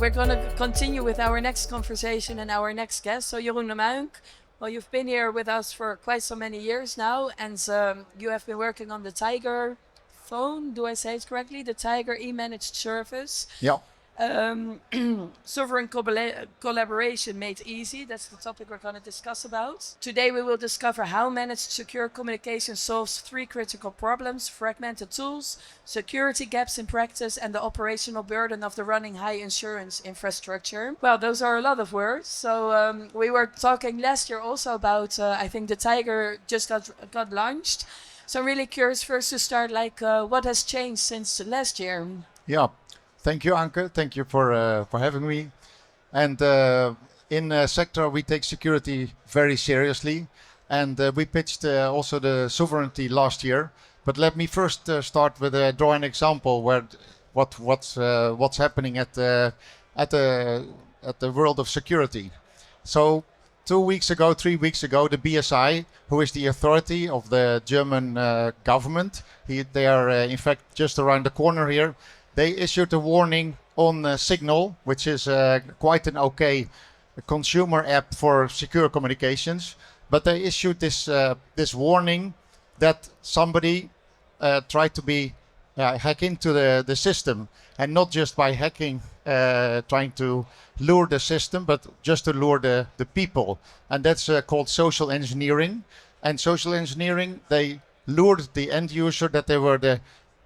we're going to continue with our next conversation and our next guest. So, Jeroen de Muijnck, well, you've been here with us for quite so many years now, and you have been working on the Tiger phone. Do I say it correctly? The Tiger e-managed service. Yeah. Sovereign collaboration made easy. That's the topic we're going to discuss about. Today we will discover how managed secure communication solves three critical problems: fragmented tools, security gaps in practice, and the operational burden of the running high insurance infrastructure. Well, those are a lot of words. So we were talking last year also about, I think the Tiger just got launched. So I'm really curious first to start, what has changed since last year? Yeah. Thank you, Anke. Thank you for having me. And in Sectra, we take security very seriously. And we pitched also the sovereignty last year. But let me first start with draw an example where what's happening at the world of security. So 3 weeks ago, the BSI, who is the authority of the German government, they are in fact just around the corner here. They issued a warning on Signal, which is quite an okay consumer app for secure communications. But they issued this warning that somebody tried to hack into the system, and not just by hacking, trying to lure the system, but just to lure the people. And that's called social engineering. And social engineering, they lured the end user that they were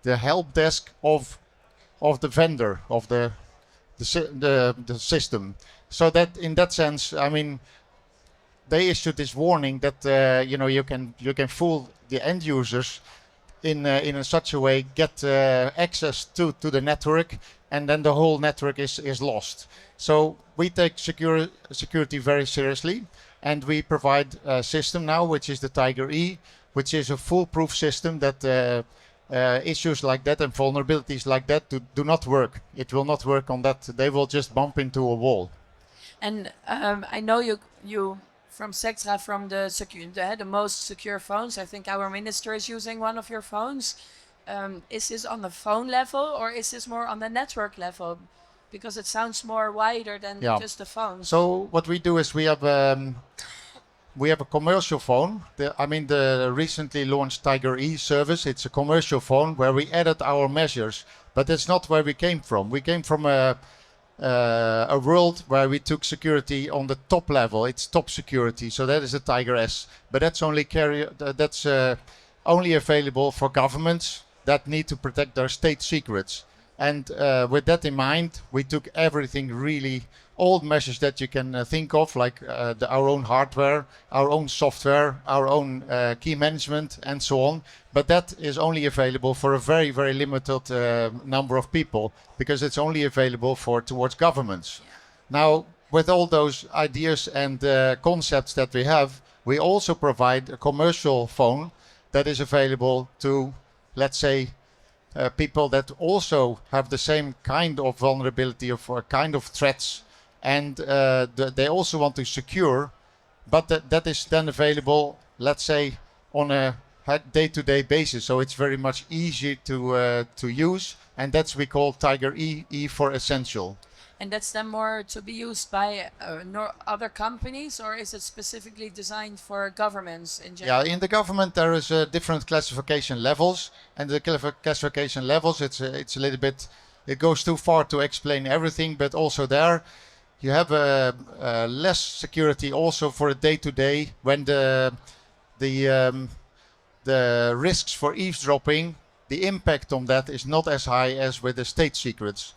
the help desk of the vendor of the system. So that in that sense, I mean, they issued this warning that you can fool the end users in such a way, get access to the network, and then the whole network is lost. So we take security very seriously, and we provide a system now, which is the Tiger E, which is a foolproof system that issues like that and vulnerabilities like that do not work. It will not work on that. They will just bump into a wall. And I know you from Sectra, from the most secure phones. I think our minister is using one of your phones. Is this on the phone level, or is this more on the network level? Because it sounds more wider than just the phone. So what we do is we have a commercial phone. The recently launched Tiger E service. It's a commercial phone where we added our measures, but that's not where we came from. We came from a world where we took security on the top level. It's top security, so that is the Tiger S. But that's only available for governments that need to protect their state secrets. And with that in mind, we took everything really, all measures that you can think of, like our own hardware, our own software, our own key management, and so on. But that is only available for a very, very limited number of people, because it's only available towards governments. Yeah. Now, with all those ideas and concepts that we have, we also provide a commercial phone that is available to, let's say, people that also have the same kind of vulnerability or kind of threats, and they also want to secure, but that is then available, let's say, on a day-to-day basis. So it's very much easy to use, and that's we call Tiger E for Essential. And that's then more to be used by other companies, or is it specifically designed for governments in general? Yeah, in the government there is different classification levels, and the classification levels, it's a little bit, it goes too far to explain everything, but also there you have less security also for a day-to-day, when the risks for eavesdropping, the impact on that is not as high as with the state secrets.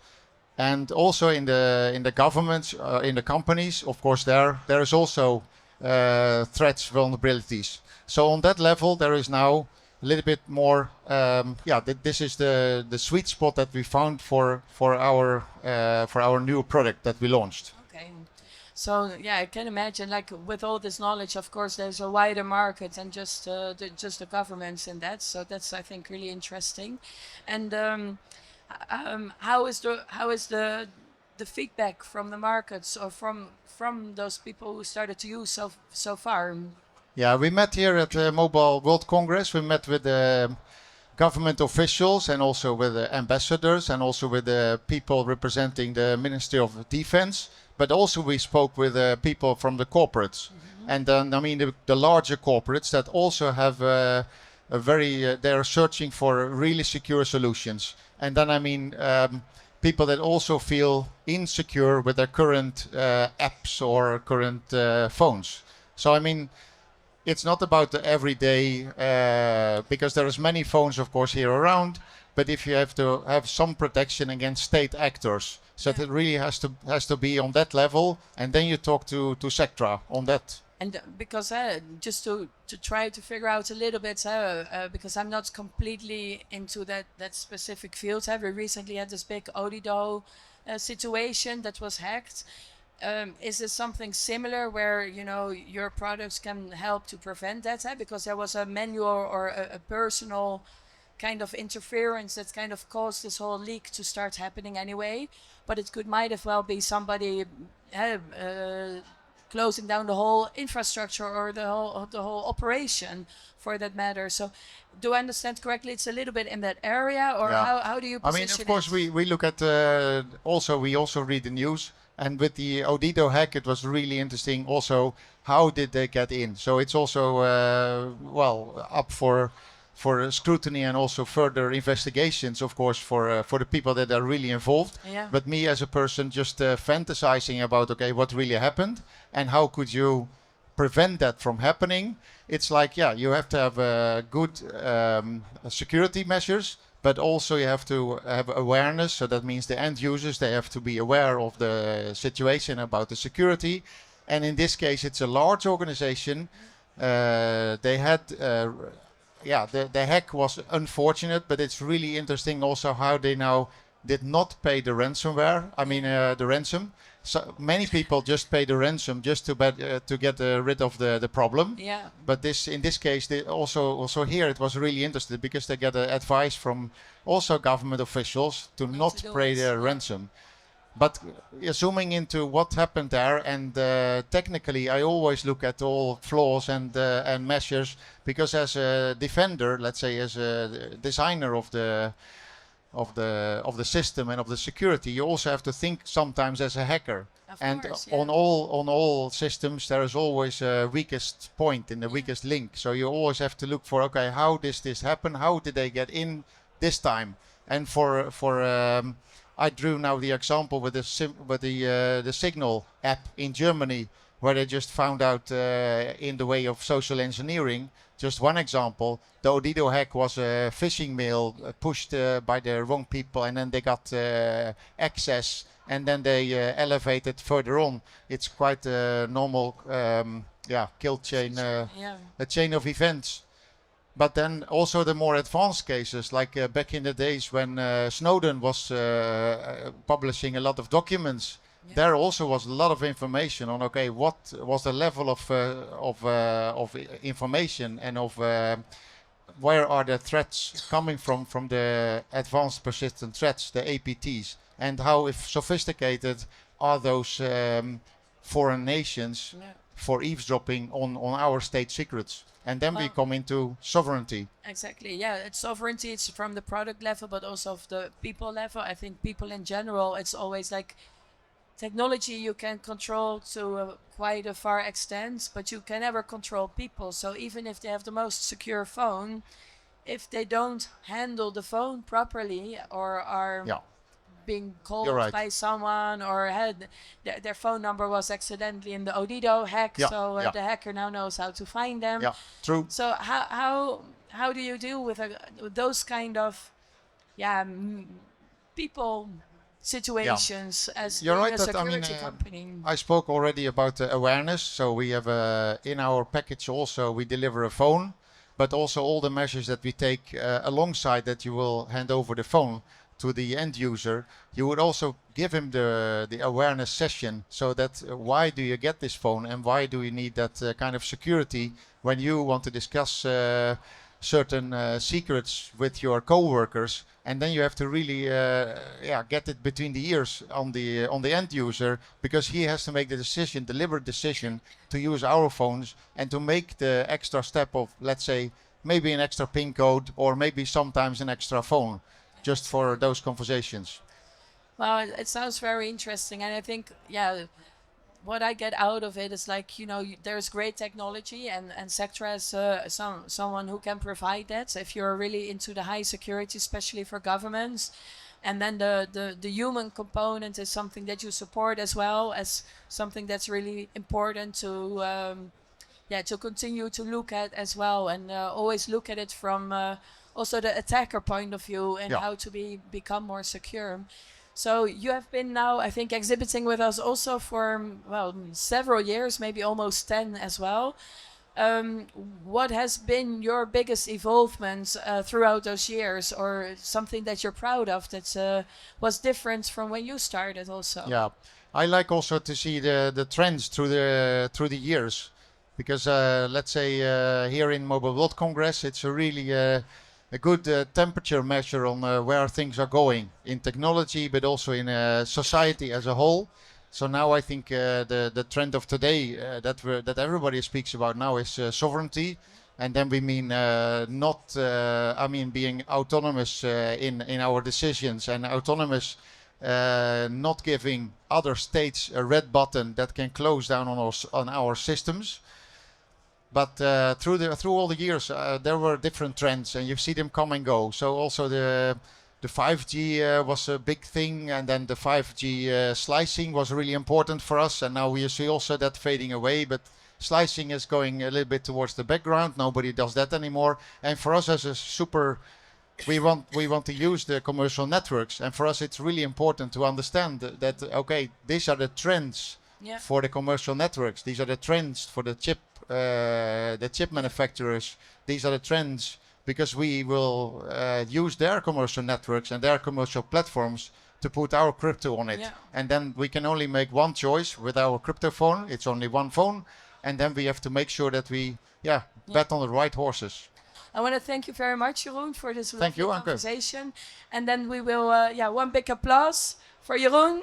And also in the governments, in the companies, of course, there is also threats, vulnerabilities. So on that level, there is now a little bit more. This is the sweet spot that we found for our new product that we launched. Okay. So I can imagine, like, with all this knowledge, of course, there's a wider market than just the governments in that. So that's, I think, really interesting. And how is the feedback from the markets, or from those people who started to use so far? Yeah, we met here at the Mobile World Congress. We met with the government officials and also with the ambassadors and also with the people representing the Ministry of Defense. But also we spoke with people from the corporates. And then, I mean, the larger corporates that also have a very, they're searching for really secure solutions. And then, I mean, people that also feel insecure with their current apps or current phones. So, I mean, it's not about the everyday, because there is many phones, of course, here around. But if you have to have some protection against state actors, so it really has to be on that level, and then you talk to Sectra on that. And because just to try to figure out a little bit, because I'm not completely into that specific field. We recently had this big Odido situation that was hacked. Is this something similar where your products can help to prevent that? Because there was a manual or a personal kind of interference that kind of caused this whole leak to start happening anyway. But it might as well be somebody closing down the whole infrastructure or the whole operation for that matter. So do I understand correctly, it's a little bit in that area, or how do you position it? I mean, of course, we look at we also read the news, and with the Odido hack, it was really interesting also how did they get in. So it's also up for scrutiny and also further investigations, of course, for the people that are really involved. Yeah. But me as a person just fantasizing about, okay, what really happened and how could you prevent that from happening? It's like, you have to have good security measures, but also you have to have awareness. So that means the end users, they have to be aware of the situation about the security. And in this case, it's a large organization. They had... the hack was unfortunate, but it's really interesting also how they now did not pay the ransomware. I mean, the ransom. So many people just pay the ransom just to get rid of the problem. Yeah. But in this case, they also here it was really interesting because they get advice from also government officials to not pay their ransom. But zooming into what happened there, and technically, I always look at all flaws and measures, because as a defender, let's say as a designer of the system and of the security, you also have to think sometimes as a hacker. Of course, on all systems, there is always a weakest point in the weakest link. So you always have to look for, okay, how does this happen? How did they get in this time? And I drew now the example with the Signal app in Germany, where they just found out in the way of social engineering. Just one example, the Odido hack was a phishing mail pushed by the wrong people, and then they got access, and then they elevated further on. It's quite a normal kill chain, a chain of events. But then also the more advanced cases, like back in the days when Snowden was publishing a lot of documents, there also was a lot of information on, okay, what was the level of information and of where are the threats coming from the advanced persistent threats, the APTs, and how sophisticated are those foreign nations for eavesdropping on our state secrets. And then we come into sovereignty. Exactly, it's sovereignty. It's from the product level, but also of the people level. I think people in general, it's always like technology you can control to quite a far extent, but you can never control people. So even if they have the most secure phone, if they don't handle the phone properly or are being called by someone, or had their phone number was accidentally in the Odido hack, the hacker now knows how to find them. Yeah, true. So how do you deal with those kind of people situations as You're right a that, security company? I spoke already about awareness. So we have in our package also we deliver a phone, but also all the measures that we take alongside that you will hand over the phone to the end user. You would also give him the awareness session, so that why do you get this phone and why do you need that kind of security when you want to discuss certain secrets with your co-workers, and then you have to really get it between the ears on the end user, because he has to make the deliberate decision to use our phones and to make the extra step of, let's say, maybe an extra PIN code, or maybe sometimes an extra phone, just for those conversations. Well, it sounds very interesting, and I think, yeah, what I get out of it is like, there's great technology, and Sectra is someone who can provide that. So if you're really into the high security, especially for governments, and then the human component is something that you support as well as something that's really important to to continue to look at as well, and always look at it from also the attacker point of view, and Yeah. how to become more secure. So you have been now, I think, exhibiting with us also for, well, several years, maybe almost 10 as well. What has been your biggest evolvement throughout those years, or something that you're proud of that was different from when you started also? Yeah, I like also to see the trends through the years, because let's say here in Mobile World Congress, it's a really a good temperature measure on where things are going in technology, but also in society as a whole. So now I think the trend of today that everybody speaks about now is sovereignty, and then we mean not I mean being autonomous in our decisions, and autonomous, not giving other states a red button that can close down on our systems. But through all the years, there were different trends, and you see them come and go. So also the 5G was a big thing, and then the 5G slicing was really important for us, and now we see also that fading away. But slicing is going a little bit towards the background. Nobody does that anymore. And for us as a super, we want to use the commercial networks, and for us it's really important to understand that okay, these are the trends for the commercial networks. These are the trends for the chip manufacturers. These are the trends because we will use their commercial networks and their commercial platforms to put our crypto on it. And then we can only make one choice with our crypto phone. It's only one phone, and then we have to make sure that we bet on the right horses. I want to thank you very much, Jeroen, for this Thank you, Anke. conversation. And then we will, one big applause for Jeroen.